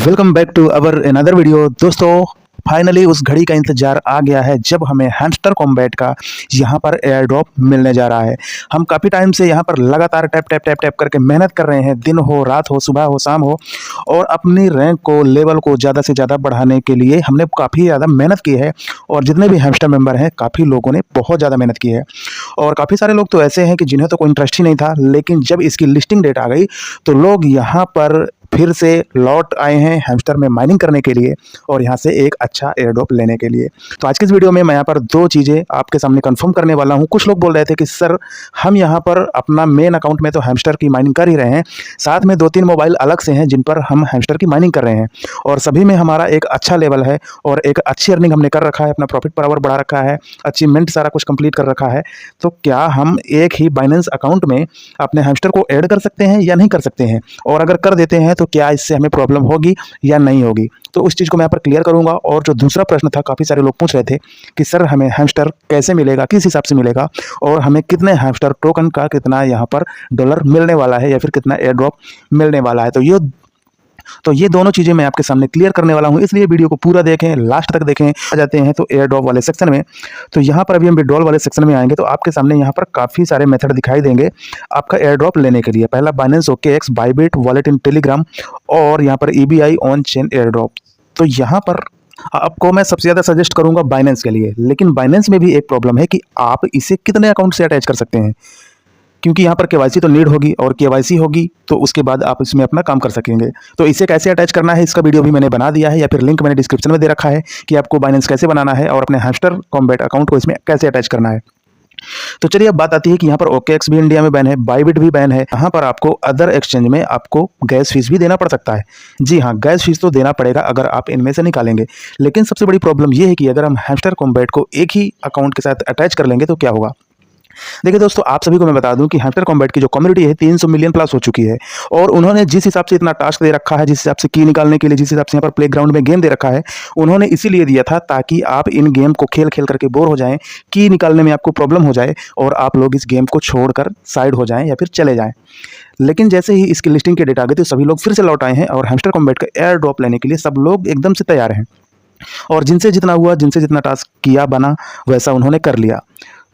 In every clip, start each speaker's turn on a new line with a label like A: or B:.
A: Welcome back to our another video. दोस्तों finally उस घड़ी का इंतजार आ गया है जब हमें हैमस्टर कॉम्बैट का यहाँ पर एयर ड्रॉप मिलने जा रहा है। हम काफ़ी टाइम से यहाँ पर लगातार टैप टैप टैप टैप करके मेहनत कर रहे हैं, दिन हो रात हो सुबह हो शाम हो, और अपनी रैंक को लेवल को ज़्यादा से ज़्यादा बढ़ाने के लिए हमने काफ़ी ज़्यादा मेहनत की है। और जितने भी हैमस्टर मेंबर हैं काफ़ी लोगों ने बहुत ज़्यादा मेहनत की है, और काफ़ी सारे लोग तो ऐसे हैं कि जिन्हें तो कोई इंटरेस्ट ही नहीं था, लेकिन जब इसकी लिस्टिंग डेट आ गई तो लोग यहाँ पर फिर से लौट आए हैं हैमस्टर में माइनिंग करने के लिए और यहाँ से एक अच्छा एयर ड्रॉप लेने के लिए। तो आज की इस वीडियो में मैं यहाँ पर दो चीज़ें आपके सामने कंफर्म करने वाला हूँ। कुछ लोग बोल रहे थे कि सर हम यहाँ पर अपना मेन अकाउंट में तो हैमस्टर की माइनिंग कर ही रहे हैं, साथ में 2-3 मोबाइल अलग से हैं जिन पर हम हैमस्टर की माइनिंग कर रहे हैं, और सभी में हमारा एक अच्छा लेवल है और एक अच्छी अर्निंग हमने कर रखा है, अपना प्रॉफिट पर आवर बढ़ा रखा है, अचीवमेंट सारा कुछ कंप्लीट कर रखा है। तो क्या हम एक ही बाइनेंस अकाउंट में अपने हैमस्टर को ऐड कर सकते हैं या नहीं कर सकते हैं, और अगर कर देते हैं तो क्या इससे हमें प्रॉब्लम होगी या नहीं होगी? तो उस चीज़ को मैं यहाँ पर क्लियर करूंगा। और जो दूसरा प्रश्न था, काफ़ी सारे लोग पूछ रहे थे कि सर हमें हैमस्टर कैसे मिलेगा, किस हिसाब से मिलेगा, और हमें कितने हैमस्टर टोकन का कितना यहाँ पर डॉलर मिलने वाला है या फिर कितना एयर ड्रॉप मिलने वाला है। तो ये दोनों चीज़ें मैं आपके सामने क्लियर करने वाला हूँ, इसलिए वीडियो को पूरा देखें, लास्ट तक देखें। आ जाते हैं तो एयर ड्रॉप वाले सेक्शन में। तो यहाँ पर अभी हम विड्रॉल वाले सेक्शन में आएंगे तो आपके सामने यहाँ पर काफ़ी सारे मेथड दिखाई देंगे आपका एयर ड्रॉप लेने के लिए। पहला Binance OKX, Bybit, wallet in Telegram, और यहाँ पर EBI on chain air drop. तो यहाँ पर आपको मैं सबसे ज़्यादा सजेस्ट करूँगा बाइनेंस के लिए, लेकिन बाइनेंस में भी एक प्रॉब्लम है कि आप इसे कितने अकाउंट से अटैच कर सकते हैं, क्योंकि यहाँ पर KYC तो नीड होगी, और KYC होगी तो उसके बाद आप इसमें अपना काम कर सकेंगे। तो इसे कैसे अटैच करना है इसका वीडियो भी मैंने बना दिया है, या फिर लिंक मैंने डिस्क्रिप्शन में दे रखा है कि आपको बाइनेंस कैसे बनाना है और अपने हैमस्टर कॉम्बैट अकाउंट को इसमें कैसे अटैच करना है। तो चलिए अब बात आती है कि यहाँ पर OKX भी इंडिया में बैन है, बाइबिट भी बैन है। यहाँ पर आपको अदर एक्सचेंज में आपको गैस फीस भी देना पड़ सकता है। जी हाँ, गैस फीस तो देना पड़ेगा अगर आप इनमें से निकालेंगे, लेकिन सबसे बड़ी प्रॉब्लम ये है कि अगर हम हैमस्टर कॉम्बैट को एक ही अकाउंट के साथ अटैच कर लेंगे तो क्या होगा। देखिए दोस्तों, आप सभी को मैं बता दूं कि हैमस्टर कॉम्बैट की जो कम्युनिटी है 300 मिलियन प्लस हो चुकी है, और उन्होंने जिस हिसाब से इतना टास्क दे रखा है, जिस हिसाब से की निकालने के लिए, जिस हिसाब से यहाँ पर प्लेग्राउंड में गेम दे रखा है, उन्होंने इसीलिए दिया था ताकि आप इन गेम को खेल खेल करके बोर हो जाएं, की निकालने में आपको प्रॉब्लम हो जाए और आप लोग इस गेम को छोड़कर साइड हो जाएं या फिर चले जाएं। लेकिन जैसे ही इसकी लिस्टिंग के डेट आ गई तो सभी लोग फिर से लौट आए हैं और हैमस्टर कॉम्बैट का एयर ड्रॉप लेने के लिए सब लोग एकदम से तैयार हैं, और जिनसे जितना हुआ, जिनसे जितना टास्क किया बना वैसा उन्होंने कर लिया।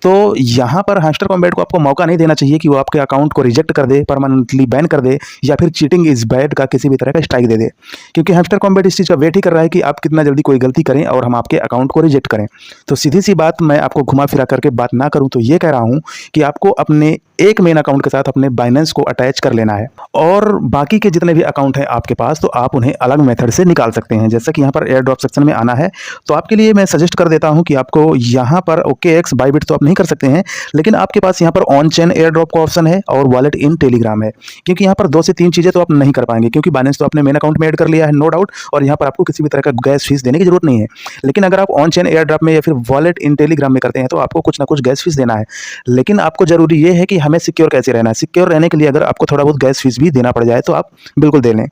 A: तो यहाँ पर हैमस्टर कॉम्बैट को आपको मौका नहीं देना चाहिए कि वो आपके अकाउंट को रिजेक्ट कर दे, परमानेंटली बैन कर दे, या फिर चीटिंग इज बैड का किसी भी तरह का स्ट्राइक दे दे, क्योंकि हैमस्टर कॉम्बैट इस चीज़ का वेट ही कर रहा है कि आप कितना जल्दी कोई गलती करें और हम आपके अकाउंट को रिजेक्ट करें। तो सीधी सी बात, मैं आपको घुमा फिरा करके बात ना करूँ तो ये कह रहा हूँ कि आपको अपने एक मेन अकाउंट के साथ अपने बाइनेंस को अटैच कर लेना है, और बाकी के जितने भी अकाउंट हैं आपके पास तो आप उन्हें अलग मेथड से निकाल सकते हैं। जैसा कि यहाँ पर एयर ड्रॉप सेक्शन में आना है तो आपके लिए मैं सजेस्ट कर देता हूँ कि आपको यहाँ पर OKX, बाइबिट तो आप नहीं कर सकते हैं, लेकिन आपके पास यहाँ पर ऑन चेन एयर ड्रॉप का ऑप्शन है और वॉलेट इन टेलीग्राम है, क्योंकि यहाँ पर 2 से 3 चीज़ें तो आप नहीं कर पाएंगे, क्योंकि बाइनेंस तो अपने मेन अकाउंट में ऐड कर लिया है, नो डाउट, और यहाँ पर आपको किसी भी तरह का गैस फीस देने की जरूरत नहीं है। लेकिन अगर आप ऑन चेन एयर ड्रॉप में या फिर वॉलेट इन टेलीग्राम में करते हैं तो आपको कुछ ना कुछ गैस फीस देना है। लेकिन आपको जरूरी ये है कि हमें सिक्योर कैसे रहना है। सिक्योर रहने के लिए अगर आपको थोड़ा बहुत गैस फीस भी देना पड़ जाए तो आप बिल्कुल दे लें।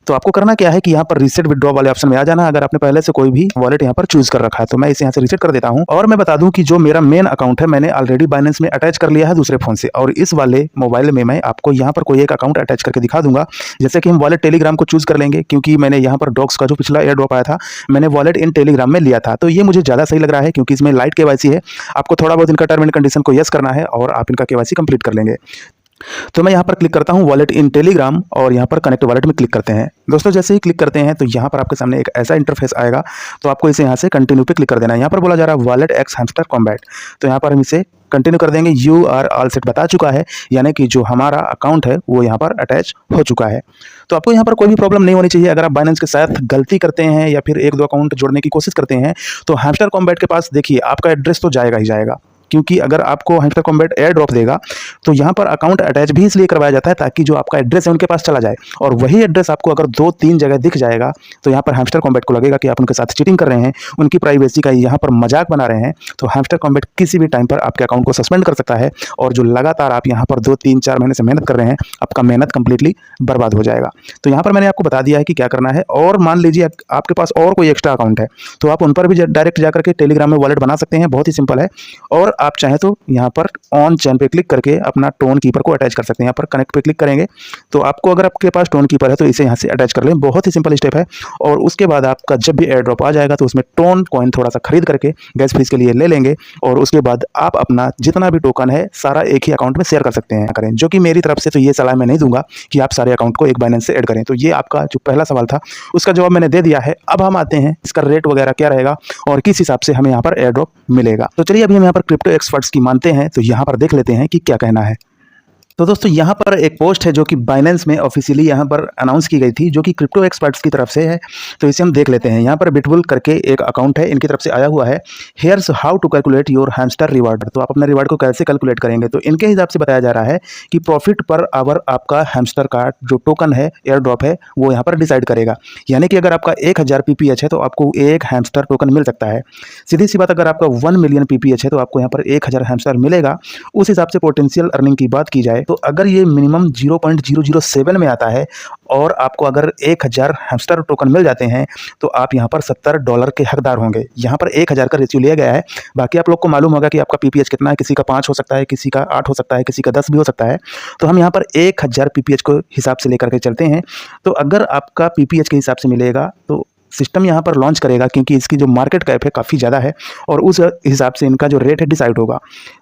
A: तो आपको करना क्या है कि यहाँ पर रीसेट विड्रॉ वाले ऑप्शन में आ जाना, अगर आपने पहले से कोई भी वॉलेट यहाँ पर चूज कर रखा है। तो मैं इसे यहाँ से रीसेट कर देता हूँ, और मैं बता दूं कि जो मेरा मेन अकाउंट है मैंने ऑलरेडी बाइनेंस में अटैच कर लिया है दूसरे फोन से, और इस वाले मोबाइल में मैं आपको यहाँ पर कोई एक अकाउंट अटैच करके दिखा दूंगा। जैसे कि हम वॉलेट टेलीग्राम को चूज कर लेंगे, क्योंकि मैंने यहाँ पर डॉक्स का जो पिछला एयर ड्रॉप आया था मैंने वॉलेट इन टेलीग्राम में लिया था, तो ये मुझे ज़्यादा सही लग रहा है, क्योंकि इसमें लाइट KYC है। आपको थोड़ा बहुत इनका टर्म एंड कंडीशन को यस करना है और आप इनका KYC कंप्लीट कर लेंगे। तो मैं यहाँ पर क्लिक करता हूँ वॉलेट इन टेलीग्राम, और यहाँ पर कनेक्ट वॉलेट में क्लिक करते हैं। दोस्तों जैसे ही क्लिक करते हैं तो यहाँ पर आपके सामने एक ऐसा इंटरफेस आएगा, तो आपको इसे यहाँ से कंटिन्यू पे क्लिक कर देना है। यहाँ पर बोला जा रहा है वॉलेट एक्स हैमस्टर कॉम्बैट, तो यहाँ पर हम इसे कंटिन्यू कर देंगे। यू आर ऑल सेट बता चुका है, यानी कि जो हमारा अकाउंट है वो यहाँ पर अटैच हो चुका है। तो आपको यहाँ पर कोई भी प्रॉब्लम नहीं होनी चाहिए। अगर आप बाइनेंस के साथ गलती करते हैं या फिर 1-2 अकाउंट जोड़ने की कोशिश करते हैं तो हैमस्टर कॉम्बैट के पास देखिए आपका एड्रेस तो जाएगा ही जाएगा, क्योंकि अगर आपको हैमस्टर कॉम्बैट एयर ड्रॉप देगा तो यहाँ पर अकाउंट अटैच भी इसलिए करवाया जाता है ताकि जो आपका एड्रेस है उनके पास चला जाए, और वही एड्रेस आपको अगर 2-3 जगह दिख जाएगा तो यहाँ पर हैमस्टर कॉम्बैट को लगेगा कि आप उनके साथ चीटिंग कर रहे हैं, उनकी प्राइवेसी का यहाँ पर मजाक बना रहे हैं। तो हैमस्टर कॉम्बैट किसी भी टाइम पर आपके अकाउंट को सस्पेंड कर सकता है, और जो लगातार आप यहाँ पर 2-3-4 महीने से मेहनत कर रहे हैं आपका मेहनत कंप्लीटली बर्बाद हो जाएगा। तो यहाँ पर मैंने आपको बता दिया है कि क्या करना है। और मान लीजिए आपके पास और कोई एक्स्ट्रा अकाउंट है तो आप उन पर भी डायरेक्ट जाकर के टेलीग्राम में वॉलेट बना सकते हैं, बहुत ही सिंपल है। और आप चाहें तो यहाँ पर ऑन चैन पे क्लिक करके अपना टोन कीपर को अटैच कर सकते हैं। यहाँ पर कनेक्ट पे क्लिक करेंगे तो आपको, अगर आपके पास टोन कीपर है तो इसे यहाँ से अटैच कर लें। बहुत ही सिंपल स्टेप है। और उसके बाद आपका जब भी एयर ड्रॉप आ जाएगा तो उसमें टोन कॉइन थोड़ा सा खरीद करके गैस फीस के लिए ले लेंगे, और उसके बाद आप अपना जितना भी टोकन है सारा एक ही अकाउंट में शेयर कर सकते हैं करें। जो कि मेरी तरफ से तो ये सलाह मैं नहीं दूंगा कि आप सारे अकाउंट को एक बाइनेंस से ऐड करें। तो ये आपका जो पहला सवाल था उसका जवाब मैंने दे दिया है। अब हम आते हैं इसका रेट वगैरह क्या रहेगा और किस हिसाब से हमें यहाँ पर एयर ड्रॉप मिलेगा। तो चलिए अभी हम यहाँ पर क्रिप्टो एक्सपर्ट्स की मानते हैं, तो यहाँ पर देख लेते हैं कि क्या कहना है। तो दोस्तों यहाँ पर एक पोस्ट है जो कि बाइनेंस में ऑफिशियली यहाँ पर अनाउंस की गई थी, जो कि क्रिप्टो एक्सपर्ट्स की तरफ से है। तो इसे हम देख लेते हैं। यहाँ पर बिटबुल करके एक अकाउंट है, इनकी तरफ से आया हुआ है। Here's how to calculate your hamster reward. तो आप अपना रिवार्ड को कैसे कैलकुलेट करेंगे, तो इनके हिसाब से बताया जा रहा है कि प्रॉफिट पर आवर आपका हैमस्टर का जो टोकन है, एयर ड्रॉप है, वो यहाँ पर डिसाइड करेगा। यानी कि अगर आपका 1000 PPH है तो आपको एक हैमस्टर टोकन मिल सकता है। सीधी सी बात, अगर आपका 1 मिलियन PPH है तो आपको यहाँ पर 1000 हैमस्टर मिलेगा। उस हिसाब से पोटेंशियल अर्निंग की बात की जाए तो अगर ये मिनिमम 0.007 में आता है और आपको अगर 1000 हैमस्टर टोकन मिल जाते हैं तो आप यहाँ पर $70 के हकदार होंगे। यहाँ पर 1000 का रेशियो लिया गया है। बाकी आप लोग को मालूम होगा कि आपका PPH कितना है, किसी का 5 हो सकता है, किसी का 8 हो सकता है, किसी का 10 भी हो सकता है। तो हम यहाँ पर 1000 PPH को हिसाब से लेकर के चलते हैं। तो अगर आपका PPH के हिसाब से मिलेगा तो सिस्टम यहाँ पर लॉन्च करेगा, क्योंकि इसकी जो मार्केट कैप है काफ़ी ज़्यादा है और उस हिसाब से इनका जो रेट है डिसाइड होगा।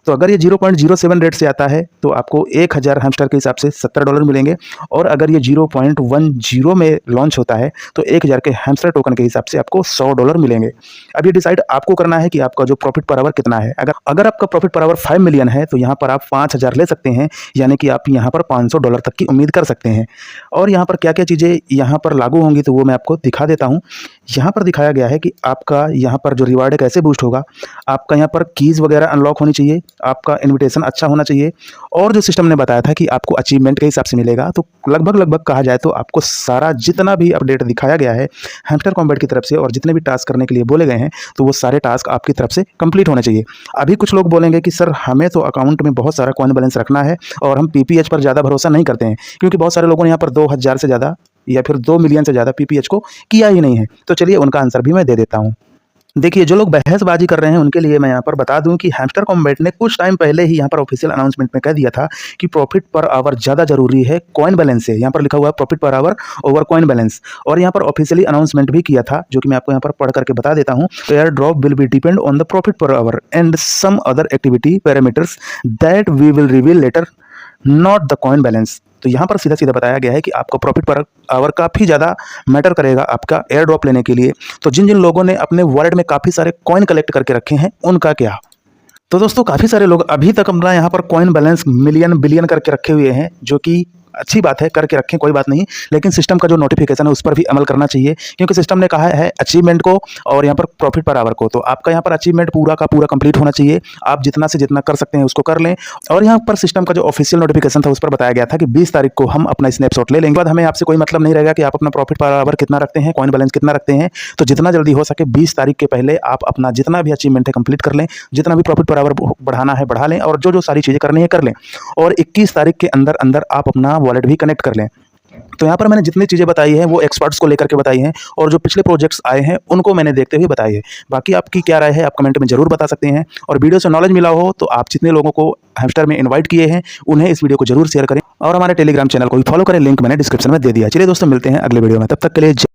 A: तो अगर ये 0.07 रेट से आता है तो आपको 1000 हैमस्टर के हिसाब से $70 मिलेंगे, और अगर ये 0.10 में लॉन्च होता है तो 1000 के हैमस्टर टोकन के हिसाब से आपको $100 मिलेंगे। अब ये डिसाइड आपको करना है कि आपका जो प्रॉफिट पर आवर कितना है। अगर आपका प्रॉफिट पर आवर 5 मिलियन है तो यहाँ पर आप 5000 ले सकते हैं, यानी कि आप यहाँ पर $500 तक की उम्मीद कर सकते हैं। और यहाँ पर क्या क्या चीज़ें यहाँ पर लागू होंगी तो वो मैं आपको दिखा देता हूँ। यहाँ पर दिखाया गया है कि आपका यहाँ पर जो रिवार्ड है कैसे बूस्ट होगा। आपका यहाँ पर कीज़ वगैरह अनलॉक होनी चाहिए, आपका इनविटेशन अच्छा होना चाहिए, और जो सिस्टम ने बताया था कि आपको अचीवमेंट के हिसाब से मिलेगा। तो लगभग कहा जाए तो आपको सारा जितना भी अपडेट दिखाया गया है हैमस्टर कॉम्बैट की तरफ से और जितने भी टास्क करने के लिए बोले गए हैं तो वो सारे टास्क आपकी तरफ से कंप्लीट होने चाहिए। अभी कुछ लोग बोलेंगे कि सर हमें तो अकाउंट में बहुत सारा कॉइन बैलेंस रखना है और हम PPH पर ज़्यादा भरोसा नहीं करते हैं, क्योंकि बहुत सारे लोगों ने यहाँ पर 2000 से ज़्यादा या फिर 2 मिलियन से ज़्यादा PPH को किया ही नहीं है। तो चलिए उनका आंसर भी मैं दे देता हूँ। देखिए, जो लोग बहसबाजी कर रहे हैं उनके लिए मैं यहाँ पर बता दूं कि हैमस्टर कॉम्बैट ने कुछ टाइम पहले ही यहाँ पर ऑफिशियल अनाउंसमेंट में कह दिया था कि प्रॉफिट पर आवर ज़्यादा जरूरी है कॉइन बैलेंस से। यहाँ पर लिखा हुआ है profit per our over coin balance, और यहाँ पर ऑफिशियली अनाउंसमेंट भी किया था, जो कि मैं आपको यहाँ पर पढ़ करके बता देता हूँ। Air drop will be depend on the profit per hour and some other activity parameters that we will reveal later, not the coin balance. तो यहाँ पर सीधा सीधा बताया गया है कि आपका प्रॉफिट पर आवर काफ़ी ज़्यादा मैटर करेगा आपका एयर ड्रॉप लेने के लिए। तो जिन जिन लोगों ने अपने वॉलेट में काफ़ी सारे कॉइन कलेक्ट करके रखे हैं उनका क्या। तो दोस्तों काफ़ी सारे लोग अभी तक अपना यहाँ पर कॉइन बैलेंस मिलियन बिलियन करके रखे हुए हैं, जो कि अच्छी बात है, करके रखें, कोई बात नहीं। लेकिन सिस्टम का जो नोटिफिकेशन है उस पर भी अमल करना चाहिए, क्योंकि सिस्टम ने कहा है अचीवमेंट को और यहाँ पर प्रॉफिट पर आवर को। तो आपका यहाँ पर अचीवमेंट पूरा का पूरा कंप्लीट होना चाहिए। आप जितना से जितना कर सकते हैं उसको कर लें। और यहाँ पर सिस्टम का जो ऑफिशियल नोटिफिकेशन था उस पर बताया गया था कि 20 तारीख को हम अपना स्नैपशॉट ले लेंगे। बाद हमें आपसे कोई मतलब नहीं रहेगा कि आप अपना प्रॉफिट पर आवर कितना रखते हैं, कॉइन बैलेंस कितना रखते हैं। तो जितना जल्दी हो सके 20 तारीख के पहले आप अपना जितना भी अचीवमेंट है कंप्लीट कर लें, जितना भी प्रॉफिट पर आवर बढ़ाना है बढ़ा लें, और जो सारी चीज़ें करनी है कर लें। और 21 तारीख के अंदर अंदर आप अपना वॉलेट भी कनेक्ट कर लें। तो यहाँ पर मैंने जितनी चीज़ें बताई हैं वो एक्सपर्ट्स को लेकर के बताई हैं, और जो पिछले प्रोजेक्ट्स आए हैं उनको मैंने देखते हुए बताई है। बाकी आपकी क्या राय है आप कमेंट में जरूर बता सकते हैं। और वीडियो से नॉलेज मिला हो तो आप जितने लोगों को हैमस्टर में इन्वाइट किए हैं उन्हें इस वीडियो को जरूर शेयर करें, और हमारे टेलीग्राम चैनल को भी फॉलो करें, लिंक मैंने डिस्क्रिप्शन में दे दिया। चलिए दोस्तों, मिलते हैं अगले वीडियो में, तब तक के लिए